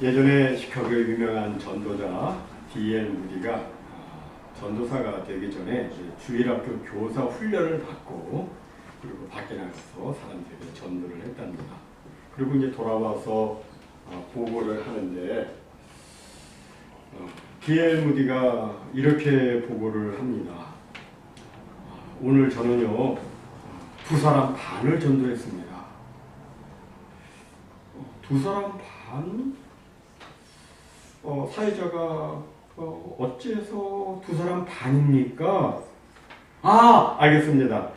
예전에 시카고의 유명한 전도자 D.L. 무디가 전도사가 되기 전에 주일학교 교사 훈련을 받고 그리고 밖에 나가서 사람들에게 전도를 했답니다. 그리고 이제 돌아와서 보고를 하는데 D.L. 무디가 이렇게 보고를 합니다. 오늘 저는요 2사람 반을 전도했습니다. 2사람 반? 사회자가 어째서 2사람 반입니까? 알겠습니다.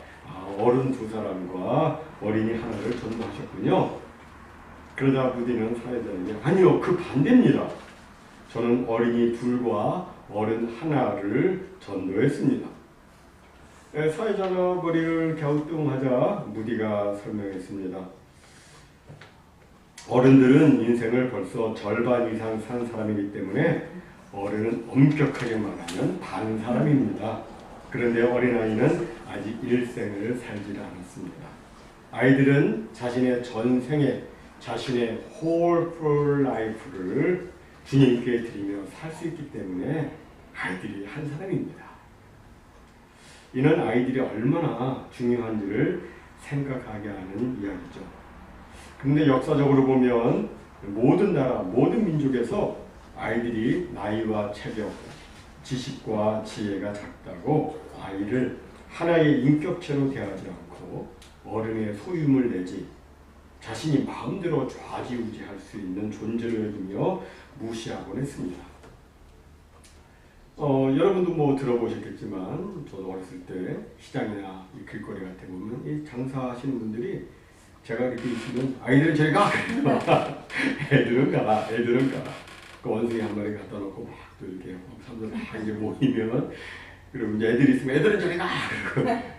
어른 2사람과 어린이 하나를 전도하셨군요. 그러자 무디는 사회자에게 아니요, 그 반대입니다. 저는 어린이 2과 어른 하나를 전도했습니다. 사회자가 머리를 갸우뚱하자 무디가 설명했습니다. 어른들은 인생을 벌써 절반 이상 산 사람이기 때문에 어른은 엄격하게 말하면 반 사람입니다. 그런데 어린아이는 아직 일생을 살지 않았습니다. 아이들은 자신의 전생에 자신의 whole full life를 주님께 드리며 살 수 있기 때문에 아이들이 한 사람입니다. 이는 아이들이 얼마나 중요한지를 생각하게 하는 이야기죠. 근데 역사적으로 보면 모든 나라, 모든 민족에서 아이들이 나이와 체격, 지식과 지혜가 작다고 아이를 하나의 인격체로 대하지 않고 어른의 소유물 내지 자신이 마음대로 좌지우지할 수 있는 존재로 여기며 무시하곤 했습니다. 여러분도 뭐 들어보셨겠지만 저도 어렸을 때 시장이나 이 길거리 같은 데 보면 이 장사하시는 분들이 제가 이렇게 있으면 아이들은 저리 가! 애들은 가라, 애들은 가라. 그 원숭이 한 마리 갖다 놓고 막 또 이렇게 사람들 막 이제 모이면 그리고 이제 애들이 있으면 애들은 저리 가!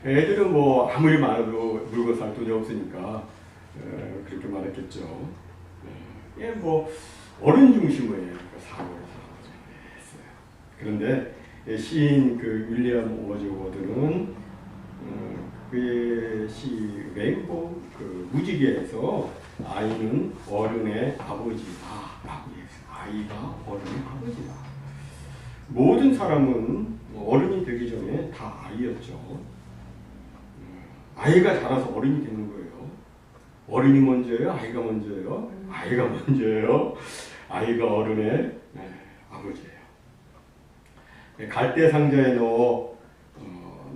애들은 뭐 아무리 많아도 물고 살 돈이 없으니까 그렇게 말했겠죠. 예, 뭐 어른 중심의 사고를 했어요. 그런데 시인 그 윌리엄 워즈워드는 그의 시 레인보우 그 무지개에서 아이는 어른의 아버지다 라고 했어요. 아이가 어른의 아버지다. 모든 사람은 어른이 되기 전에 다 아이였죠. 아이가 자라서 어른이 되는 거예요. 어른이 먼저예요? 아이가 먼저예요? 아이가 먼저예요. 아이가 어른의 아버지예요. 갈대 상자에 넣어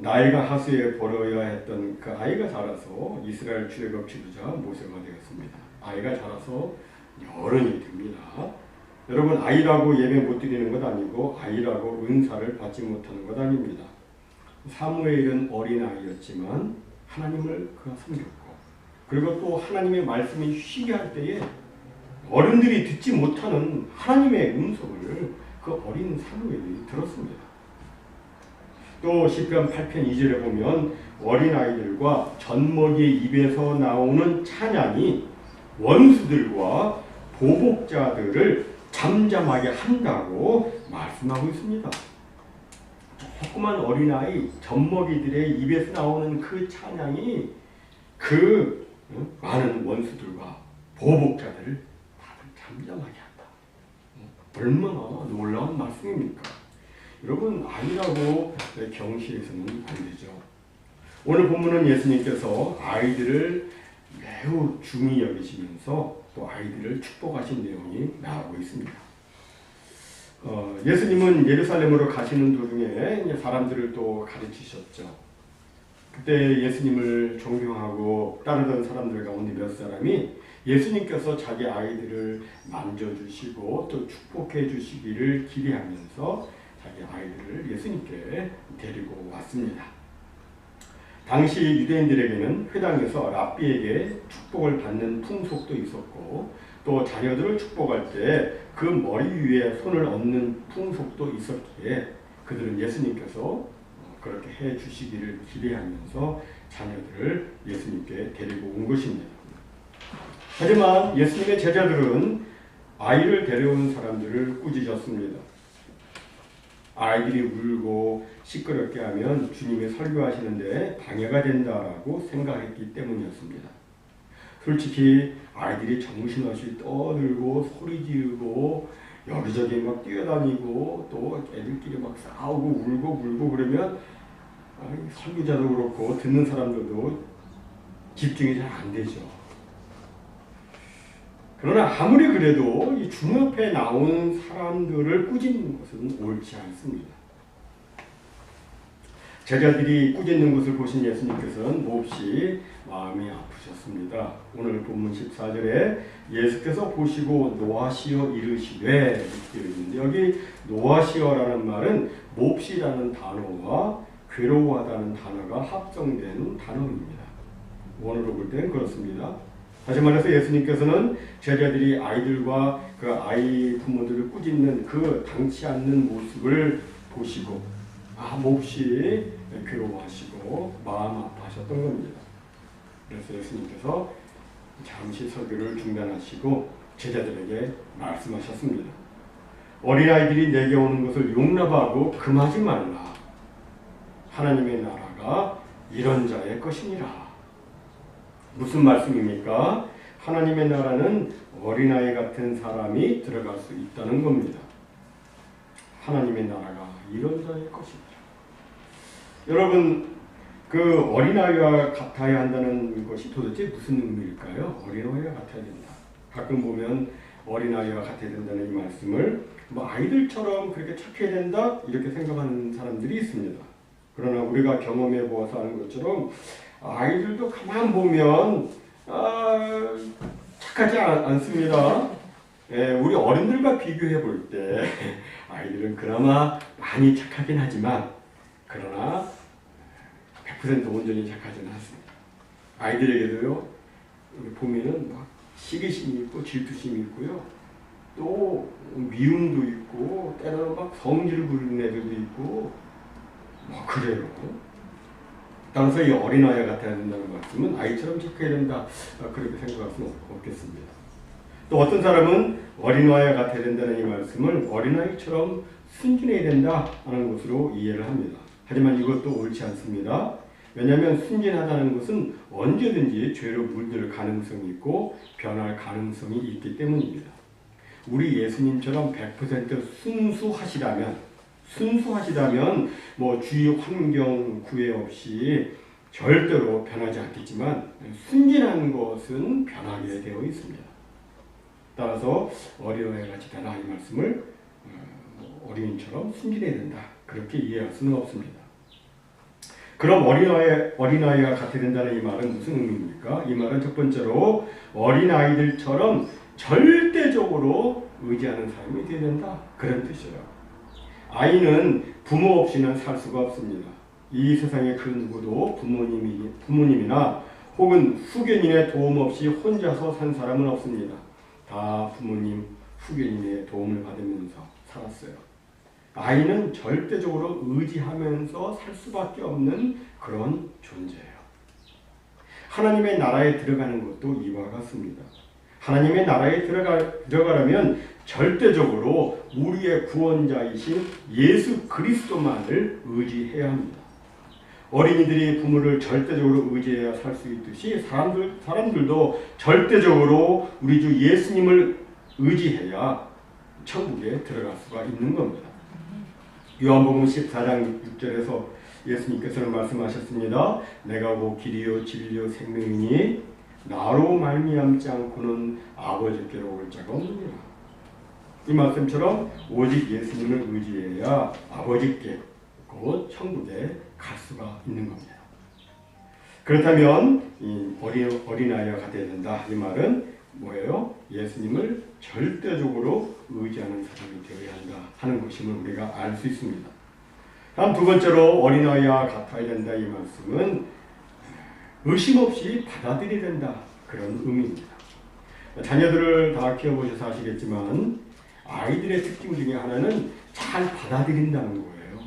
나이가 하수에 버려야 했던 그 아이가 자라서 이스라엘 출애굽 지도자 모세가 되었습니다. 아이가 자라서 어른이 됩니다. 여러분, 아이라고 예배 못 드리는 것 아니고 아이라고 은사를 받지 못하는 것 아닙니다. 사무엘은 어린아이였지만 하나님을 그가 섬겼고 그리고 또 하나님의 말씀이 쉬게 할 때에 어른들이 듣지 못하는 하나님의 음성을 그 어린 사무엘이 들었습니다. 또 시편 8편 2절에 보면 어린아이들과 젖먹이의 입에서 나오는 찬양이 원수들과 보복자들을 잠잠하게 한다고 말씀하고 있습니다. 조그만 어린아이, 젖먹이들의 입에서 나오는 그 찬양이 그 많은 원수들과 보복자들을 다들 잠잠하게 한다. 얼마나 놀라운 말씀입니까? 여러분, 아이라고 경시해서는 안 되죠. 오늘 본문은 예수님께서 아이들을 매우 중히 여기시면서 또 아이들을 축복하신 내용이 나오고 있습니다. 예수님은 예루살렘으로 가시는 도중에 사람들을 또 가르치셨죠. 그때 예수님을 존경하고 따르던 사람들 가운데 몇 사람이 예수님께서 자기 아이들을 만져주시고 또 축복해 주시기를 기대하면서 자기 아이들을 예수님께 데리고 왔습니다. 당시 유대인들에게는 회당에서 랍비에게 축복을 받는 풍속도 있었고 또 자녀들을 축복할 때 그 머리 위에 손을 얹는 풍속도 있었기에 그들은 예수님께서 그렇게 해 주시기를 기대하면서 자녀들을 예수님께 데리고 온 것입니다. 하지만 예수님의 제자들은 아이를 데려온 사람들을 꾸짖었습니다. 아이들이 울고 시끄럽게 하면 주님이 설교하시는데 방해가 된다라고 생각했기 때문이었습니다. 솔직히 아이들이 정신없이 떠들고 소리 지르고 여기저기 막 뛰어다니고 또 애들끼리 막 싸우고 울고 그러면 설교자도 그렇고 듣는 사람들도 집중이 잘 안 되죠. 그러나 아무리 그래도 이 주먹에 나오는 사람들을 꾸짖는 것은 옳지 않습니다. 제자들이 꾸짖는 것을 보신 예수님께서는 몹시 마음이 아프셨습니다. 오늘 본문 14절에 예수께서 보시고 노하시어 이르시되 이렇게 있는데 여기 노하시어라는 말은 몹시라는 단어와 괴로워하다는 단어가 합성된 단어입니다. 원어로 볼 때는 그렇습니다. 다시 말해서 예수님께서는 제자들이 아이들과 그 아이 부모들을 꾸짖는 그 당치 않는 모습을 보시고 몹시 괴로워하시고 마음 아파하셨던 겁니다. 그래서 예수님께서 잠시 설교를 중단하시고 제자들에게 말씀하셨습니다. 어린아이들이 내게 오는 것을 용납하고 금하지 말라. 하나님의 나라가 이런 자의 것이니라. 무슨 말씀입니까? 하나님의 나라는 어린아이 같은 사람이 들어갈 수 있다는 겁니다. 하나님의 나라가 이런 자의 것이니라. 여러분, 그 어린아이와 같아야 한다는 것이 도대체 무슨 의미일까요? 어린아이와 같아야 된다. 가끔 보면 어린아이와 같아야 된다는 이 말씀을 아이들처럼 그렇게 착해야 된다 이렇게 생각하는 사람들이 있습니다. 그러나 우리가 경험해 보아서 아는 것처럼 아이들도 가만 보면 착하지 않습니다. 우리 어른들과 비교해 볼 때 아이들은 그나마 많이 착하긴 하지만 그러나 100% 온전히 착하지는 않습니다. 아이들에게도요 보면은 막 시기심이 있고 질투심이 있고요, 또 미움도 있고 때로는 막 성질 부리는 애들도 있고 그래요. 따라서 이 어린아이 같아야 된다는 말씀은 아이처럼 착해야 된다 그렇게 생각할 수는 없겠습니다. 또 어떤 사람은 어린아이 같아야 된다는 이 말씀을 어린아이처럼 순진해야 된다 하는 것으로 이해를 합니다. 하지만 이것도 옳지 않습니다. 왜냐하면 순진하다는 것은 언제든지 죄로 물들 가능성이 있고 변할 가능성이 있기 때문입니다. 우리 예수님처럼 100% 순수하시다면 주위 환경 구애 없이 절대로 변하지 않겠지만 순진한 것은 변하게 되어 있습니다. 따라서 어린아이 같이 되라 이 말씀을 어린이처럼 순진해야 된다 그렇게 이해할 수는 없습니다. 그럼 어린아이가 같아야 된다는 이 말은 무슨 의미입니까? 이 말은 첫 번째로 어린아이들처럼 절대적으로 의지하는 사람이 되어야 된다 그런 뜻이에요. 아이는 부모 없이는 살 수가 없습니다. 이 세상에 그 누구도 부모님이나 혹은 후견인의 도움 없이 혼자서 산 사람은 없습니다. 다 부모님, 후견인의 도움을 받으면서 살았어요. 아이는 절대적으로 의지하면서 살 수밖에 없는 그런 존재예요. 하나님의 나라에 들어가는 것도 이와 같습니다. 하나님의 나라에 들어가려면 절대적으로 우리의 구원자이신 예수 그리스도만을 의지해야 합니다. 어린이들이 부모를 절대적으로 의지해야 살 수 있듯이 사람들도 절대적으로 우리 주 예수님을 의지해야 천국에 들어갈 수가 있는 겁니다. 요한복음 14장 6절에서 예수님께서는 말씀하셨습니다. 내가 곧 길이요 진리요 생명이니 나로 말미암지 않고는 아버지께로 올 자가 없느니라. 이 말씀처럼 오직 예수님을 의지해야 아버지께 곧 천국에 갈 수가 있는 겁니다. 그렇다면 이 어린아이와 같아야 된다. 이 말은 뭐예요? 예수님을 절대적으로 의지하는 사람이 되어야 한다 하는 것임을 우리가 알 수 있습니다. 다음 두 번째로 어린아이와 같아야 된다 이 말씀은 의심 없이 받아들여야 된다 그런 의미입니다. 자녀들을 다 키워보셔서 아시겠지만 아이들의 특징 중에 하나는 잘 받아들인다는 거예요.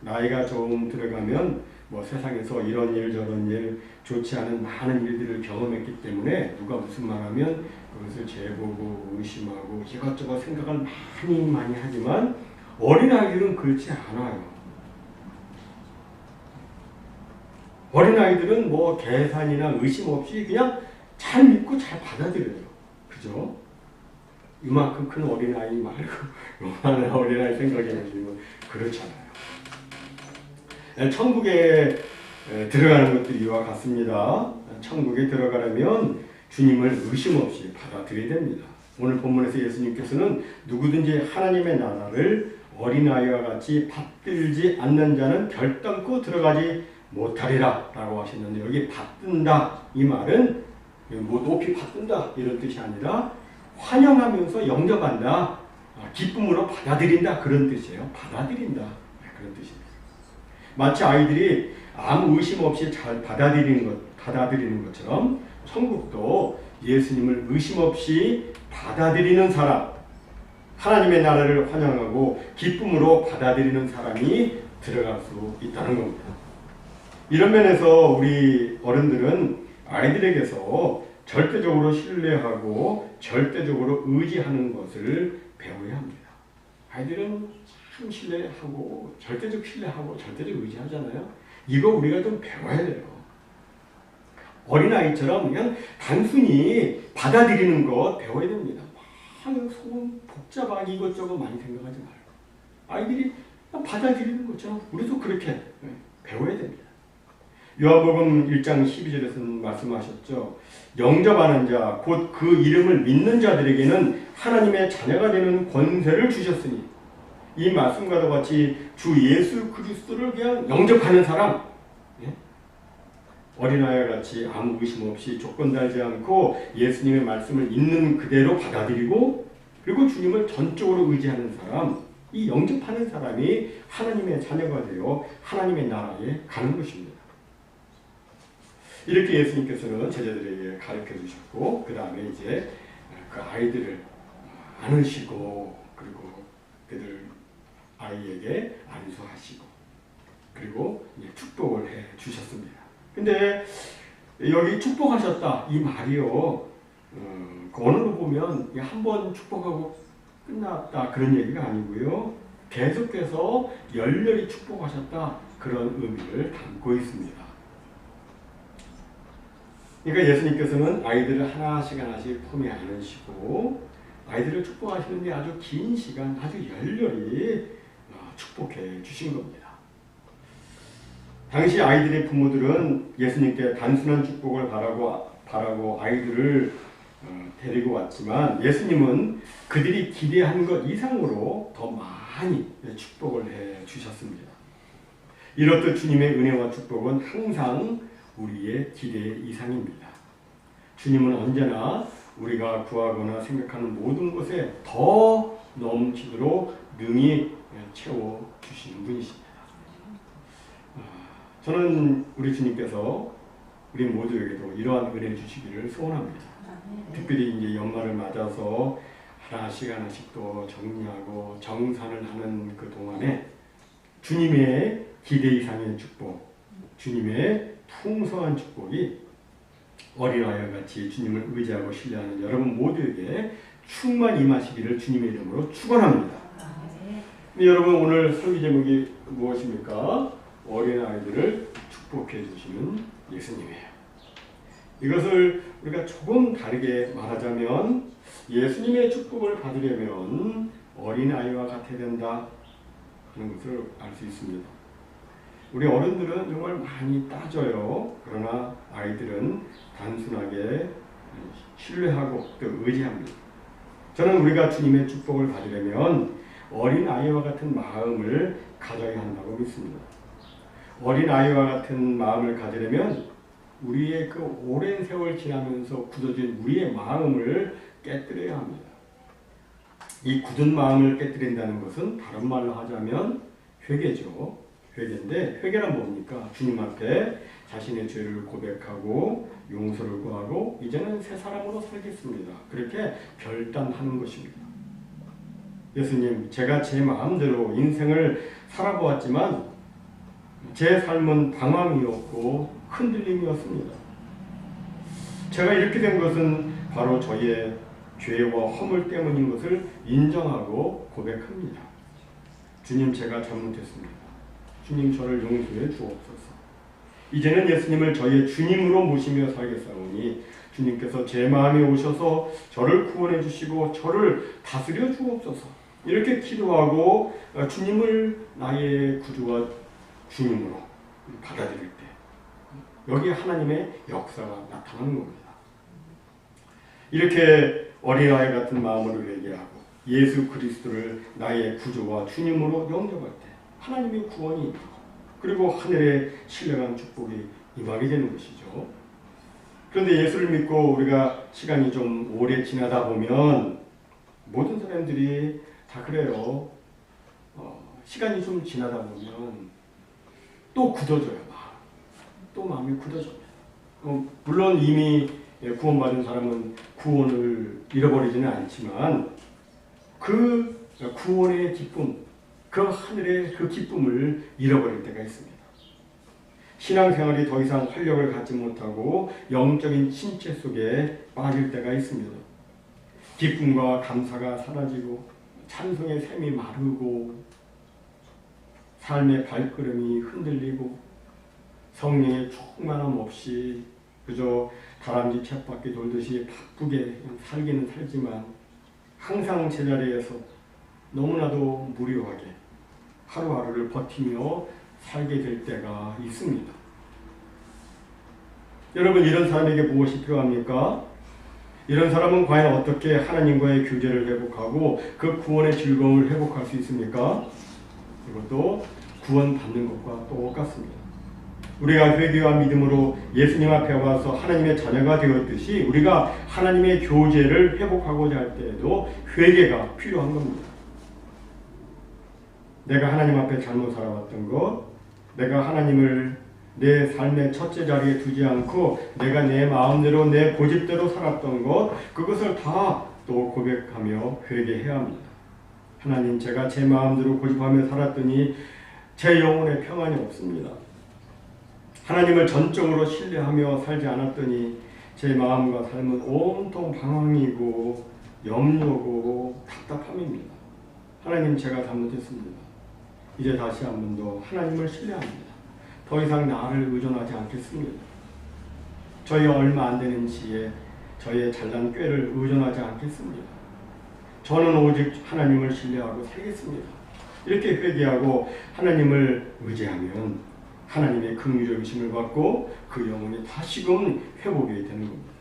나이가 좀 들어가면 세상에서 이런 일 저런 일 좋지 않은 많은 일들을 경험했기 때문에 누가 무슨 말하면 그것을 재보고 의심하고 이것저것 생각을 많이 하지만 어린아이들은 그렇지 않아요. 어린아이들은 계산이나 의심 없이 그냥 잘 믿고 잘 받아들여요. 그죠? 이만큼 큰 어린아이 말고 요만한 어린아이 생각해보시면 그렇잖아요. 천국에 들어가는 것도 이와 같습니다. 천국에 들어가려면 주님을 의심 없이 받아들여야 됩니다. 오늘 본문에서 예수님께서는 누구든지 하나님의 나라를 어린아이와 같이 받들지 않는 자는 결단코 들어가지 못하리라 라고 하셨는데, 여기 받든다 이 말은 뭐 높이 받든다 이런 뜻이 아니라 환영하면서 영접한다, 기쁨으로 받아들인다 그런 뜻이에요. 받아들인다 그런 뜻입니다. 마치 아이들이 아무 의심 없이 잘 받아들이는 것처럼 천국도 예수님을 의심 없이 받아들이는 사람, 하나님의 나라를 환영하고 기쁨으로 받아들이는 사람이 들어갈 수 있다는 겁니다. 이런 면에서 우리 어른들은 아이들에게서 절대적으로 신뢰하고 절대적으로 의지하는 것을 배워야 합니다. 아이들은 참 신뢰하고 절대적 신뢰하고 절대적 의지하잖아요. 이거 우리가 좀 배워야 돼요. 어린아이처럼 그냥 단순히 받아들이는 것 배워야 됩니다. 막 속은 복잡하게 이것저것 많이 생각하지 말고 아이들이 그냥 받아들이는 것처럼 우리도 그렇게 배워야 됩니다. 요한복음 1장 12절에서 말씀하셨죠. 영접하는 자, 곧 그 이름을 믿는 자들에게는 하나님의 자녀가 되는 권세를 주셨으니, 이 말씀과도 같이 주 예수 그리스도를 그냥 영접하는 사람, 어린아이와 같이 아무 의심 없이 조건 달지 않고 예수님의 말씀을 있는 그대로 받아들이고, 그리고 주님을 전적으로 의지하는 사람, 이 영접하는 사람이 하나님의 자녀가 되어 하나님의 나라에 가는 것입니다. 이렇게 예수님께서는 제자들에게 가르쳐 주셨고, 그 다음에 이제 그 아이들을 안으시고, 그리고 그들 아이에게 안수하시고, 그리고 이제 축복을 해 주셨습니다. 근데 여기 축복하셨다 이 말이요, 그 언어로 보면 한 번 축복하고 끝났다 그런 얘기가 아니고요, 계속해서 열렬히 축복하셨다 그런 의미를 담고 있습니다. 그러니까 예수님께서는 아이들을 하나씩 하나씩 품에 안으시고 아이들을 축복하시는데 아주 긴 시간 아주 열렬히 축복해 주신 겁니다. 당시 아이들의 부모들은 예수님께 단순한 축복을 바라고 아이들을 데리고 왔지만, 예수님은 그들이 기대한 것 이상으로 더 많이 축복을 해 주셨습니다. 이렇듯 주님의 은혜와 축복은 항상 우리의 기대 이상입니다. 주님은 언제나 우리가 구하거나 생각하는 모든 것에 더 넘치도록 능히 채워주시는 분이십니다. 저는 우리 주님께서 우리 모두에게도 이러한 은혜를 주시기를 소원합니다. 특별히 이제 연말을 맞아서 하나씩 하나씩 또 정리하고 정산을 하는 그 동안에 주님의 기대 이상의 축복, 주님의 풍성한 축복이 어린아이와 같이 주님을 의지하고 신뢰하는 여러분 모두에게 충만 임하시기를 주님의 이름으로 축원합니다. 여러분, 오늘 설교 제목이 무엇입니까? 어린아이들을 축복해 주시는 예수님이에요. 이것을 우리가 조금 다르게 말하자면, 예수님의 축복을 받으려면 어린아이와 같아야 된다 하는 것을 알 수 있습니다. 우리 어른들은 정말 많이 따져요. 그러나 아이들은 단순하게 신뢰하고 또 의지합니다. 저는 우리가 주님의 축복을 받으려면 어린아이와 같은 마음을 가져야 한다고 믿습니다. 어린아이와 같은 마음을 가지려면 우리의 그 오랜 세월 지나면서 굳어진 우리의 마음을 깨뜨려야 합니다. 이 굳은 마음을 깨뜨린다는 것은 다른 말로 하자면 회개죠. 회개인데, 회개란 뭡니까? 주님 앞에 자신의 죄를 고백하고 용서를 구하고 이제는 새 사람으로 살겠습니다. 그렇게 결단하는 것입니다. 예수님, 제가 제 마음대로 인생을 살아보았지만 제 삶은 방황이었고 흔들림이었습니다. 제가 이렇게 된 것은 바로 저의 죄와 허물 때문인 것을 인정하고 고백합니다. 주님, 제가 잘못했습니다. 주님, 저를 용서해 주옵소서. 이제는 예수님을 저희의 주님으로 모시며 살겠사오니 주님께서 제 마음에 오셔서 저를 구원해 주시고 저를 다스려 주옵소서. 이렇게 기도하고 주님을 나의 구주와 주님으로 받아들일 때 여기 하나님의 역사가 나타나는 겁니다. 이렇게 어린아이 같은 마음으로 회개하고 예수 그리스도를 나의 구주와 주님으로 영접할 때 하나님의 구원이 임하고 그리고 하늘의 신령한 축복이 임하게 되는 것이죠. 그런데 예수를 믿고 우리가 시간이 좀 오래 지나다 보면 모든 사람들이 다 그래요. 시간이 좀 지나다 보면 또 굳어져요. 또 마음이 굳어집니다. 물론 이미 구원받은 사람은 구원을 잃어버리지는 않지만 그 구원의 기쁨, 그 하늘의 그 기쁨을 잃어버릴 때가 있습니다. 신앙생활이 더 이상 활력을 갖지 못하고 영적인 침체 속에 빠질 때가 있습니다. 기쁨과 감사가 사라지고 찬송의 샘이 마르고 삶의 발걸음이 흔들리고 성령의 충만함 없이 그저 다람쥐 쳇바퀴 돌듯이 바쁘게 살기는 살지만 항상 제자리에서 너무나도 무료하게 하루하루를 버티며 살게 될 때가 있습니다. 여러분, 이런 사람에게 무엇이 필요합니까? 이런 사람은 과연 어떻게 하나님과의 교제를 회복하고 그 구원의 즐거움을 회복할 수 있습니까? 이것도 구원받는 것과 똑같습니다. 우리가 회개와 믿음으로 예수님 앞에 와서 하나님의 자녀가 되었듯이 우리가 하나님의 교제를 회복하고자 할 때에도 회개가 필요한 겁니다. 내가 하나님 앞에 잘못 살아왔던 것, 내가 하나님을 내 삶의 첫째 자리에 두지 않고 내가 내 마음대로 내 고집대로 살았던 것, 그것을 다 또 고백하며 회개해야 합니다. 하나님, 제가 제 마음대로 고집하며 살았더니 제 영혼에 평안이 없습니다. 하나님을 전적으로 신뢰하며 살지 않았더니 제 마음과 삶은 온통 방황이고 염려고 답답함입니다. 하나님, 제가 잘못했습니다. 이제 다시 한 번 더 하나님을 신뢰합니다. 더 이상 나를 의존하지 않겠습니다. 저희 얼마 안 되는 지에 저의 잘난 꾀를 의존하지 않겠습니다. 저는 오직 하나님을 신뢰하고 살겠습니다. 이렇게 회개하고 하나님을 의지하면 하나님의 긍휼의 의심을 받고 그 영혼이 다시금 회복이 되는 겁니다.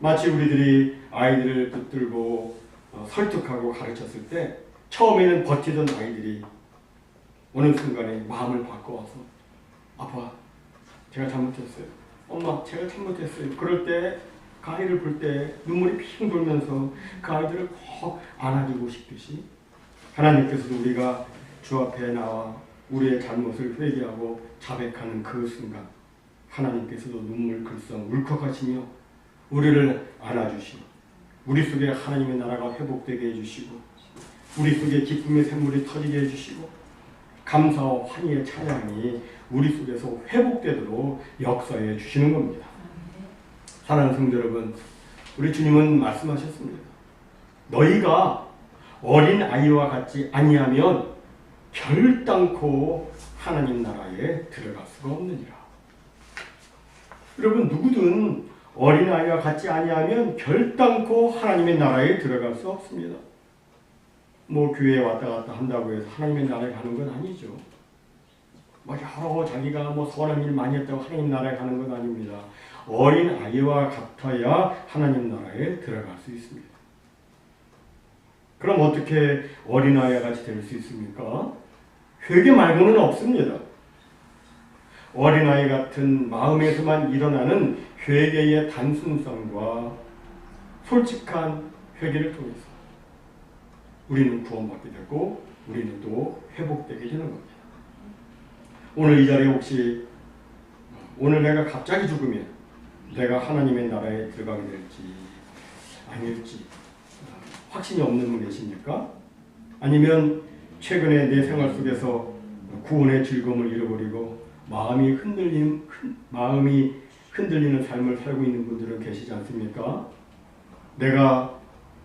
마치 우리들이 아이들을 붙들고 설득하고 가르쳤을 때 처음에는 버티던 아이들이 어느 순간에 마음을 바꿔와서 아빠, 제가 잘못했어요. 엄마, 제가 잘못했어요. 그럴 때 그 아이를 볼 때 눈물이 핑 돌면서 그 아이들을 꼭 안아주고 싶듯이 하나님께서도 우리가 주 앞에 나와 우리의 잘못을 회개하고 자백하는 그 순간 하나님께서도 눈물 글썽 울컥하시며 우리를 안아주시고 우리 속에 하나님의 나라가 회복되게 해주시고 우리 속에 기쁨의 샘물이 터지게 해주시고 감사와 환희의 찬양이 우리 속에서 회복되도록 역사해 주시는 겁니다. 사랑하는 성도 여러분, 우리 주님은 말씀하셨습니다. 너희가 어린 아이와 같지 아니하면 결단코 하나님 나라에 들어갈 수가 없느니라. 여러분, 누구든 어린아이와 같지 아니하면 결단코 하나님의 나라에 들어갈 수 없습니다. 뭐 교회에 왔다 갔다 한다고 해서 하나님의 나라에 가는 건 아니죠. 뭐 여러 자기가 뭐 선한 일 많이 했다고 하나님 나라에 가는 건 아닙니다. 어린아이와 같아야 하나님 나라에 들어갈 수 있습니다. 그럼 어떻게 어린아이와 같이 될 수 있습니까? 회개 말고는 없습니다. 어린아이 같은 마음에서만 일어나는 회개의 단순성과 솔직한 회개를 통해서 우리는 구원받게 되고 우리는 또 회복되게 되는 겁니다. 오늘 이 자리에 혹시 오늘 내가 갑자기 죽으면 내가 하나님의 나라에 들어가게 될지 아닐지 확신이 없는 분 계십니까? 아니면 최근에 내 생활 속에서 구원의 즐거움을 잃어버리고 마음이 흔들리는 삶을 살고 있는 분들은 계시지 않습니까? 내가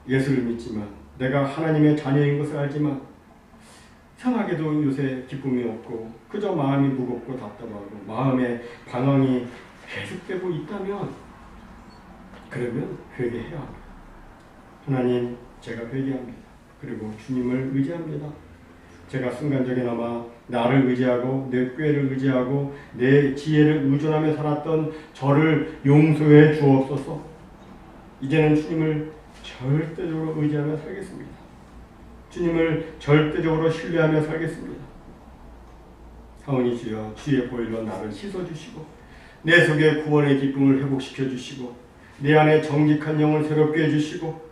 예수를 믿지만 내가 하나님의 자녀인 것을 알지만 이상하게도 요새 기쁨이 없고 그저 마음이 무겁고 답답하고 마음의 방황이 계속되고 있다면 그러면 회개해야 합니다. 하나님, 제가 회개합니다. 그리고 주님을 의지합니다. 제가 순간적이나마 나를 의지하고 내 꾀를 의지하고 내 지혜를 의존하며 살았던 저를 용서해 주옵소서. 이제는 주님을 절대적으로 의지하며 살겠습니다. 주님을 절대적으로 신뢰하며 살겠습니다. 하오니 주여, 주의 보혈로 나를 씻어주시고 내 속에 구원의 기쁨을 회복시켜 주시고 내 안에 정직한 영을 새롭게 해주시고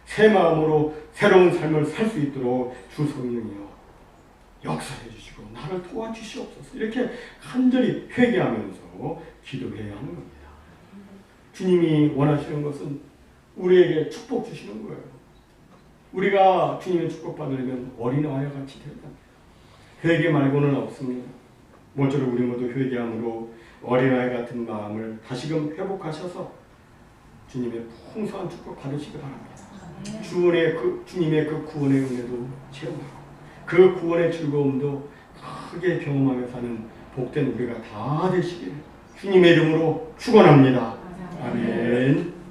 새 마음으로 새로운 삶을 살 수 있도록 주 성령이여 역사해 주시고 나를 도와주시옵소서. 이렇게 간절히 회개하면서 기도해야 하는 겁니다. 주님이 원하시는 것은 우리에게 축복 주시는 거예요. 우리가 주님의 축복 받으려면 어린아이와 같이 되어야 합니다. 회개 말고는 없습니다. 모쪼록 우리 모두 회개함으로 어린아이 같은 마음을 다시금 회복하셔서 주님의 풍성한 축복 받으시기 바랍니다. 주님의 그 구원의 은혜도 체험하고 그 구원의 즐거움도 크게 경험하며 사는 복된 우리가 다 되시길 주님의 이름으로 축원합니다. 아멘.